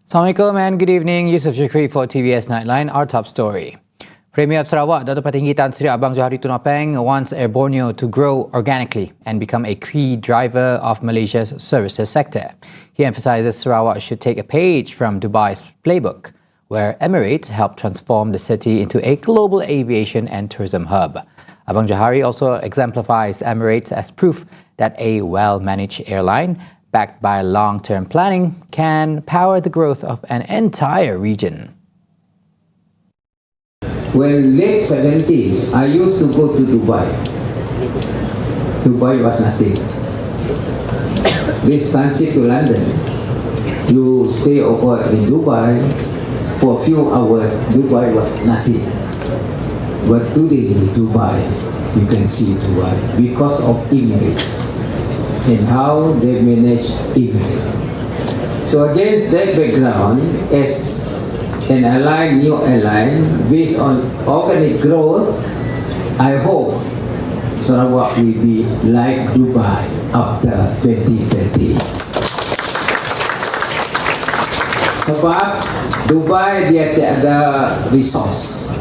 Assalamualaikum and good evening. Yusuf Shukri for TVS Nightline. Our top story. Premier of Sarawak, Dato' Patinggi Tan Sri Abang Johari Tunapeng wants AIRBORNEO to grow organically and become a key driver of Malaysia's services sector. He emphasizes Sarawak should take a page from Dubai's playbook, where Emirates helped transform the city into a global aviation and tourism hub. Abang Johari also exemplifies Emirates as proof that a well-managed airline backed by long-term planning can power the growth of an entire region. When late 70s, I used to go to Dubai. Dubai was nothing. This transit to London, you stay over in Dubai for a few hours. Dubai was nothing. But today in Dubai, you can see Dubai because of Emirates and how they manage Emirates. So against that background, as an airline, new airline, based on organic growth, I hope Sarawak will be like Dubai after 2030. Sebab Dubai dia ada resource,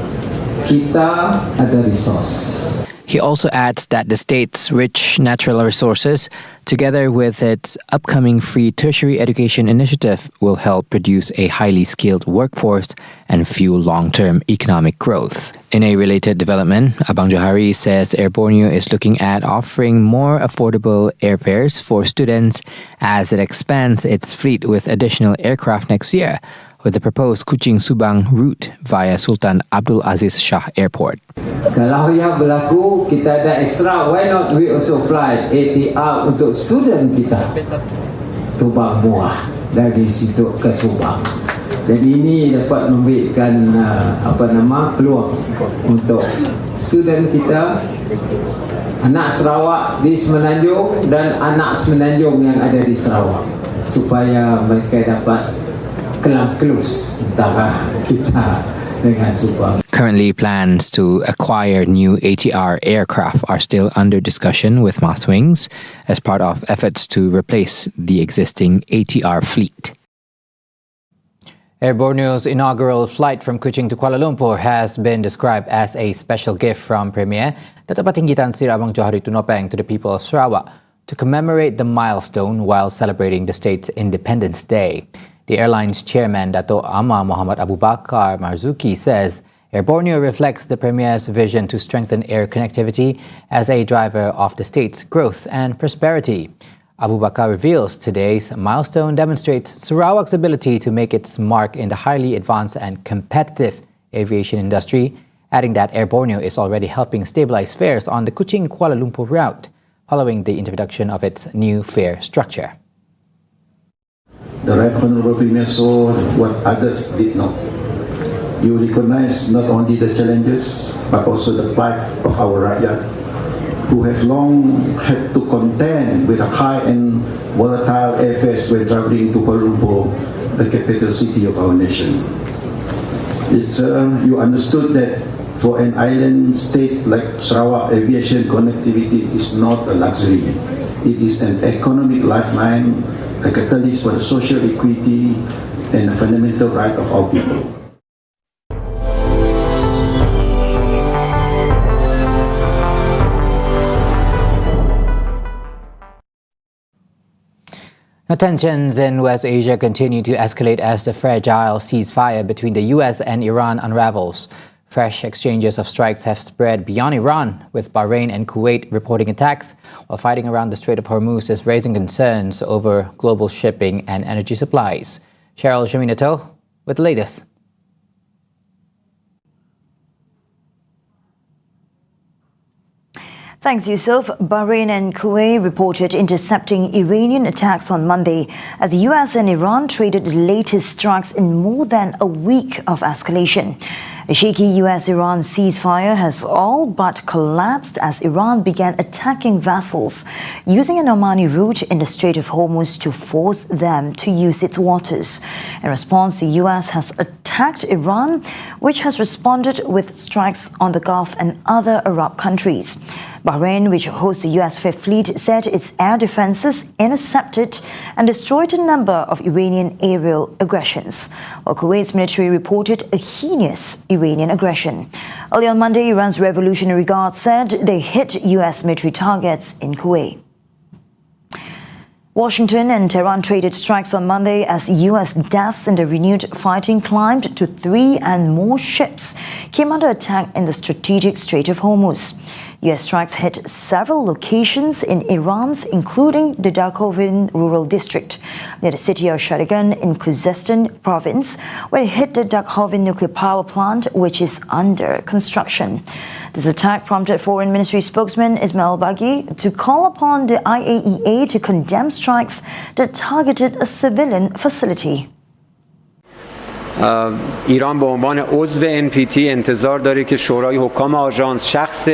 kita ada resource. He also adds that the state's rich natural resources, together with its upcoming free tertiary education initiative, will help produce a highly skilled workforce and fuel long-term economic growth. In a related development, Abang Johari says AIRBORNEO is looking at offering more affordable airfares for students as it expands its fleet with additional aircraft next year, with the proposed Kuching-Subang route via Sultan Abdul Aziz Shah Airport. Kalau yang berlaku, kita ada extra, why not we also fly ATR untuk student kita? Subang Muar, dari situ ke Subang. Jadi ini dapat memberikan peluang untuk student kita, anak Sarawak di Semenanjung dan anak Semenanjung yang ada di Sarawak, supaya mereka dapat kelak-kelus antara kita dengan Subang. Currently, plans to acquire new ATR aircraft are still under discussion with Maswings as part of efforts to replace the existing ATR fleet. AIRBORNEO's inaugural flight from Kuching to Kuala Lumpur has been described as a special gift from Premier Dato' Patinggi Tan Sri Abang Johari Tunapeng to the people of Sarawak to commemorate the milestone while celebrating the state's Independence Day. The airline's chairman, Dato' Amar Muhammad Abu Bakar Marzuki, says AIRBORNEO reflects the Premier's vision to strengthen air connectivity as a driver of the state's growth and prosperity. Abu Bakar reveals today's milestone demonstrates Sarawak's ability to make its mark in the highly advanced and competitive aviation industry, adding that AIRBORNEO is already helping stabilize fares on the Kuching-Kuala Lumpur route following the introduction of its new fare structure. The Right Honourable Premier saw what others did not. You recognize not only the challenges but also the plight of our rakyat, who have long had to contend with a high and volatile airfares when travelling to Kuala Lumpur, the capital city of our nation. You understood that for an island state like Sarawak, aviation connectivity is not a luxury. It is an economic lifeline, a catalyst for the social equity and a fundamental right of our people. Tensions in West Asia continue to escalate as the fragile ceasefire between the US and Iran unravels. Fresh exchanges of strikes have spread beyond Iran, with Bahrain and Kuwait reporting attacks, while fighting around the Strait of Hormuz is raising concerns over global shipping and energy supplies. Cheryl Shaminato with the latest. Thanks, Yusuf. Bahrain and Kuwait reported intercepting Iranian attacks on Monday as the US and Iran traded the latest strikes in more than a week of escalation. A shaky US-Iran ceasefire has all but collapsed as Iran began attacking vessels using an Omani route in the Strait of Hormuz to force them to use its waters. In response, the US has attacked Iran, which has responded with strikes on the Gulf and other Arab countries. Bahrain, which hosts the US Fifth Fleet, said its air defenses intercepted and destroyed a number of Iranian aerial aggressions, while Kuwait's military reported a heinous Iranian aggression. Early on Monday, Iran's Revolutionary Guard said they hit US military targets in Kuwait. Washington and Tehran traded strikes on Monday as U.S. deaths in the renewed fighting climbed to 3 and more ships came under attack in the strategic Strait of Hormuz. U.S. strikes hit several locations in Iran's, including the Dakhovin rural district, near the city of Sharigan in Khuzestan province, where it hit the Dakhovin nuclear power plant, which is under construction. This attack prompted Foreign Ministry spokesman Ismail Baghi to call upon the IAEA to condemn strikes that targeted a civilian facility. ایران به عنوان عضو NPT انتظار داره که شورای حکام آژانس، شخص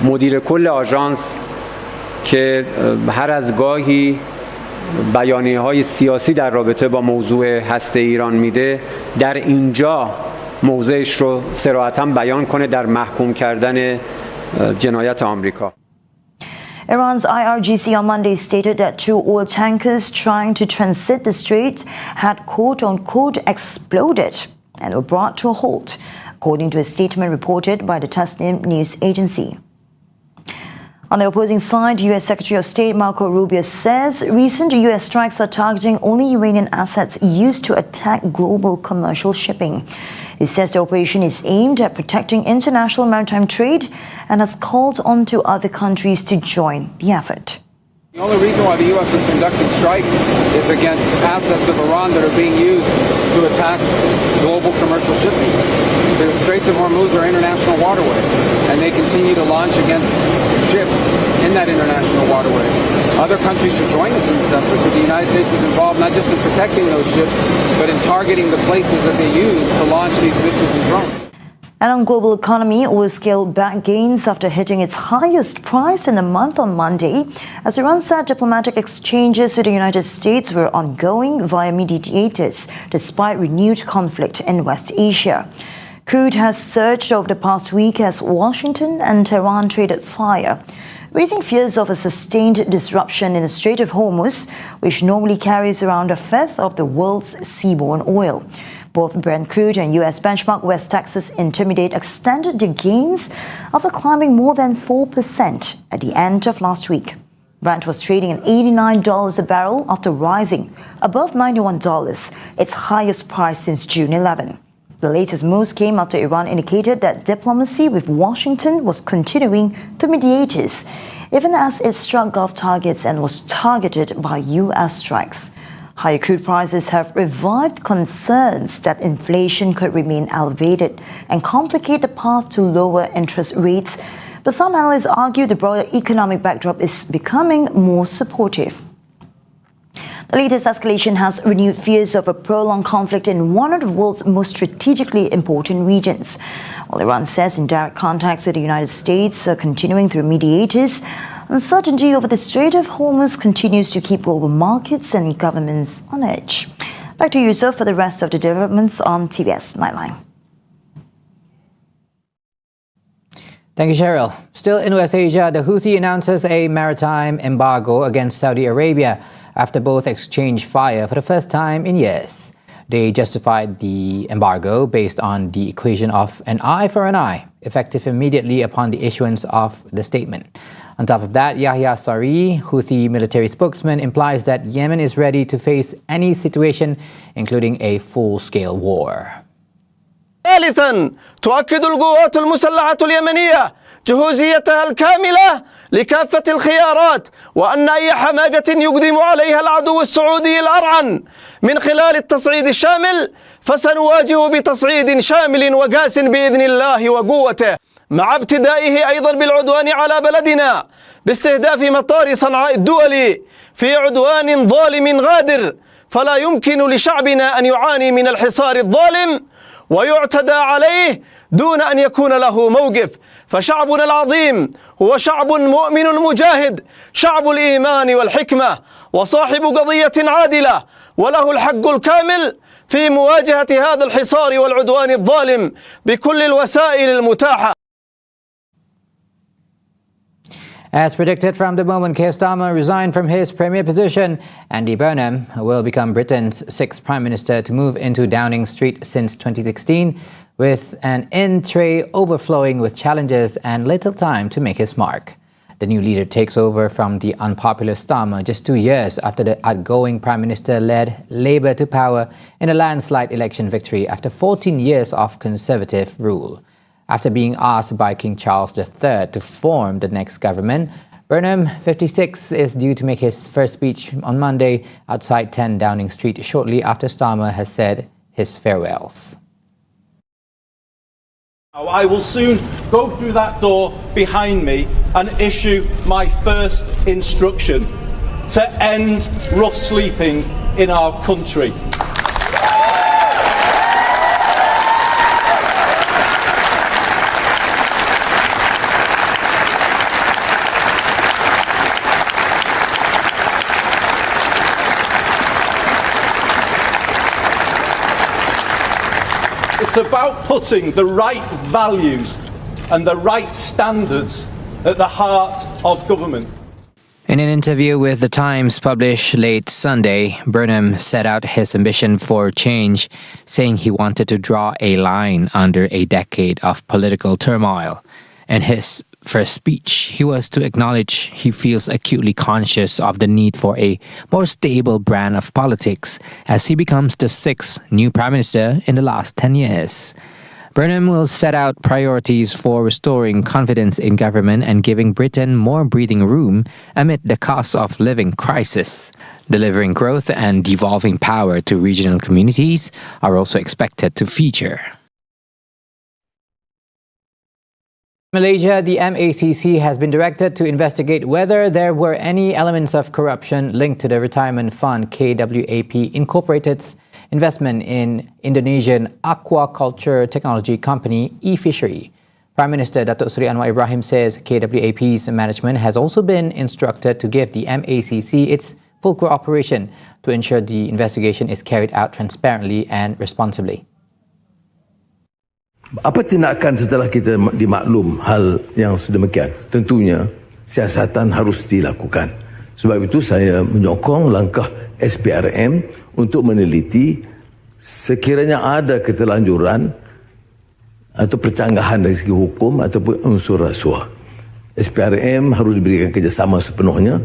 مدیر کل آژانس که هر از گاهی بیانیه‌های سیاسی در رابطه با موضوع هسته ایران میده، در اینجا موضعش رو صراحتاً بیان کنه در محکوم کردن جنایت آمریکا. Iran's IRGC on Monday stated that 2 oil tankers trying to transit the strait had quote-unquote exploded and were brought to a halt, according to a statement reported by the Tasnim news agency. On the opposing side, U.S. Secretary of State Marco Rubio says recent U.S. strikes are targeting only Iranian assets used to attack global commercial shipping. He says the operation is aimed at protecting international maritime trade and has called on to other countries to join the effort. The only reason why the U.S. is conducting strikes is against assets of Iran that are being used to attack global commercial shipping. The Straits of Hormuz are international waterway, and they continue to launch against ships in that international waterway. Other countries should join us in this effort, but the United States is involved not just in protecting those ships, but in targeting the places that they use to launch these missiles and drones. And on global economy, oil scaled back gains after hitting its highest price in a month on Monday, as Iran said diplomatic exchanges with the United States were ongoing via mediators, despite renewed conflict in West Asia. Crude has surged over the past week as Washington and Tehran traded fire, raising fears of a sustained disruption in the Strait of Hormuz, which normally carries around a fifth of the world's seaborne oil. Both Brent crude and U.S. benchmark West Texas Intermediate extended their gains after climbing more than 4% at the end of last week. Brent was trading at $89 a barrel after rising above $91, its highest price since June 11. The latest moves came after Iran indicated that diplomacy with Washington was continuing through mediators, even as it struck Gulf targets and was targeted by U.S. strikes. Higher crude prices have revived concerns that inflation could remain elevated and complicate the path to lower interest rates, but some analysts argue the broader economic backdrop is becoming more supportive. The latest escalation has renewed fears of a prolonged conflict in one of the world's most strategically important regions. While Iran says indirect contacts with the United States are continuing through mediators, uncertainty over the Strait of Hormuz continues to keep global markets and governments on edge. Back to you, sir, for the rest of the developments on TVS Nightline. Thank you, Cheryl. Still in West Asia, the Houthi announces a maritime embargo against Saudi Arabia after both exchanged fire for the first time in years. They justified the embargo based on the equation of an eye for an eye, effective immediately upon the issuance of the statement. On top of that, Yahya Saree, Houthi military spokesman, implies that Yemen is ready to face any situation, including a full-scale war. ثالثا تؤكد القوات المسلحة اليمنية جهوزيتها الكاملة لكافة الخيارات، وأن أي حماقة يقدم عليها العدو السعودي الأرعن من خلال التصعيد الشامل فسنواجه بتصعيد شامل وقاس بإذن الله وقوته، مع ابتدائه أيضا بالعدوان على بلدنا باستهداف مطار صنعاء الدولي في عدوان ظالم غادر. فلا يمكن لشعبنا أن يعاني من الحصار الظالم ويعتدى عليه دون أن يكون له موقف. فشعبنا العظيم هو شعب مؤمن مجاهد، شعب الإيمان والحكمة، وصاحب قضية عادلة، وله الحق الكامل في مواجهة هذا الحصار والعدوان الظالم بكل الوسائل المتاحة. As predicted from the moment Keir Starmer resigned from his premier position, Andy Burnham will become Britain's sixth Prime Minister to move into Downing Street since 2016, with an in-tray overflowing with challenges and little time to make his mark. The new leader takes over from the unpopular Starmer just 2 years after the outgoing Prime Minister led Labour to power in a landslide election victory after 14 years of Conservative rule. After being asked by King Charles III to form the next government, Burnham, 56, is due to make his first speech on Monday outside 10 Downing Street shortly after Starmer has said his farewells. I will soon go through that door behind me and issue my first instruction to end rough sleeping in our country. It's about putting the right values and the right standards at the heart of government. In an interview with The Times published late Sunday, Burnham set out his ambition for change, saying he wanted to draw a line under a decade of political turmoil. In his first speech, he was to acknowledge he feels acutely conscious of the need for a more stable brand of politics as he becomes the sixth new Prime Minister in the last 10 years. Burnham will set out priorities for restoring confidence in government and giving Britain more breathing room amid the cost of living crisis. Delivering growth and devolving power to regional communities are also expected to feature. Malaysia, the MACC has been directed to investigate whether there were any elements of corruption linked to the retirement fund KWAP Incorporated's investment in Indonesian aquaculture technology company eFishery. Prime Minister Datuk Seri Anwar Ibrahim says KWAP's management has also been instructed to give the MACC its full cooperation to ensure the investigation is carried out transparently and responsibly. Apa tindakan setelah kita dimaklum hal yang sedemikian? Tentunya siasatan harus dilakukan. Sebab itu saya menyokong langkah SPRM untuk meneliti sekiranya ada keterlanjuran atau percanggahan dari segi hukum ataupun unsur rasuah. SPRM harus diberikan kerjasama sepenuhnya.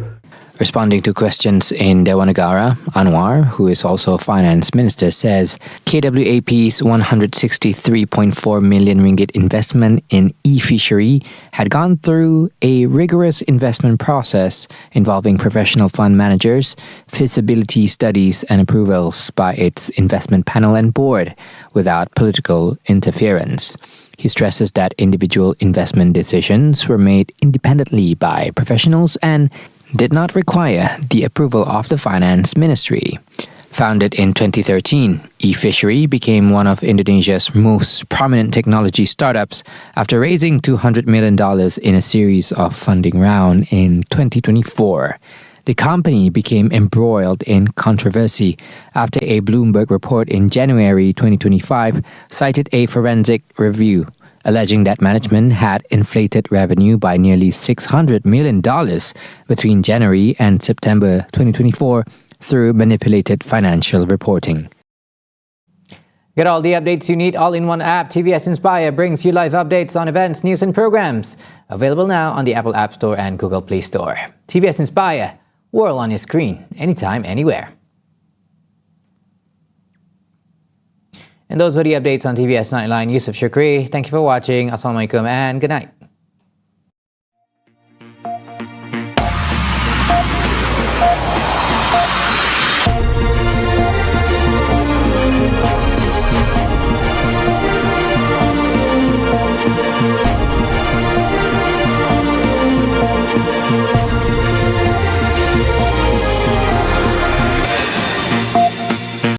Responding to questions in Dewan Negara, Anwar, who is also Finance Minister, says KWAP's 163.4 million ringgit investment in eFishery had gone through a rigorous investment process involving professional fund managers, feasibility studies and approvals by its investment panel and board without political interference. He stresses that individual investment decisions were made independently by professionals and did not require the approval of the Finance Ministry. Founded in 2013, eFishery became one of Indonesia's most prominent technology startups after raising $200 million in a series of funding rounds in 2024. The company became embroiled in controversy after a Bloomberg report in January 2025 cited a forensic review alleging that management had inflated revenue by nearly $600 million between January and September 2024 through manipulated financial reporting. Get all the updates you need all in one app. TVS Inspire brings you live updates on events, news and programs. Available now on the Apple App Store and Google Play Store. TVS Inspire, world on your screen, anytime, anywhere. And those were the updates on TVS Nightline. Yusuf Shukri. Thank you for watching. Assalamualaikum and good night.